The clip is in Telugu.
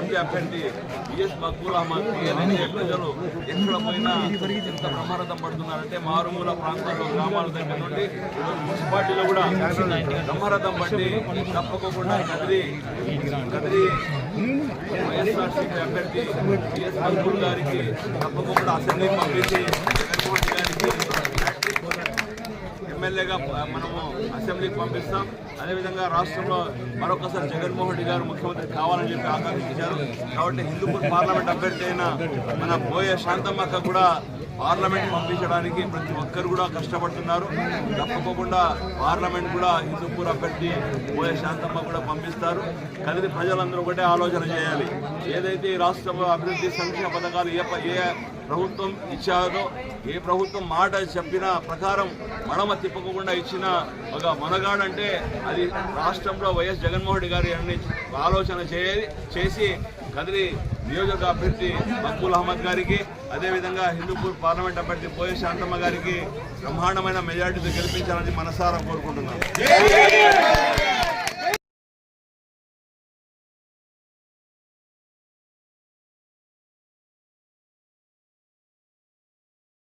అసెంబ్లీ అభ్యర్థి బిఎస్ మక్బూల్ అహ్మద్ ఏదైతే ప్రజలు ఎక్కడ పోయినా ఎంత ప్రమాదం పడుతున్నారంటే మారుమూల ప్రాంతాల్లో గ్రామాల దగ్గర నుండి మున్సిపాలిటీలో కూడా బ్రహ్మరథం పట్టి తప్పకోకుండా కదిరి వైఎస్ఆర్సీపీ అభ్యర్థి బిఎస్ మక్బూల్ గారికి తప్పకుండా అసెంబ్లీకి పంపించి జగన్మోహన్ గారికి ఎమ్మెల్యేగా మనము అసెంబ్లీకి పంపిస్తాం. అదేవిధంగా రాష్ట్రంలో మరొకసారి జగన్మోహన్ రెడ్డి గారు ముఖ్యమంత్రి కావాలని చెప్పి ఆకాంక్షించారు. కాబట్టి హిందూపూర్ పార్లమెంట్ అభ్యర్థి అయిన మన బోయ శాంతమ్మక్క కూడా పార్లమెంట్ పంపించడానికి ప్రతి ఒక్కరు కూడా కష్టపడుతున్నారు. తప్పకుండా పార్లమెంట్ కూడా హిందూపూర్ అభ్యర్థి బోయ శాంతమ్మ కూడా పంపిస్తారు. కదిరి ప్రజలందరూ ఒకటే ఆలోచన చేయాలి. ఏదైతే ఈ రాష్ట్రంలో అభివృద్ధి సంక్షేమ పథకాలు ఏ ప్రభుత్వం ఇచ్చారో, ఏ ప్రభుత్వం మాట చెప్పిన ప్రకారం మడమ తిప్పకుండా ఇచ్చిన ఒక మనగాడంటే అది రాష్ట్రంలో వైఎస్ జగన్మోహన్ రెడ్డి గారి అన్ని ఆలోచన చేసి కదిరి నియోజక అభ్యర్థి మక్బూల్ అహ్మద్ గారికి, అదేవిధంగా హిందూపూర్ పార్లమెంట్ అభ్యర్థి బోయ శాంతమ్మ గారికి బ్రహ్మాండమైన మెజార్టీతో గెలిపించాలని మనసారా కోరుకుంటున్నాను.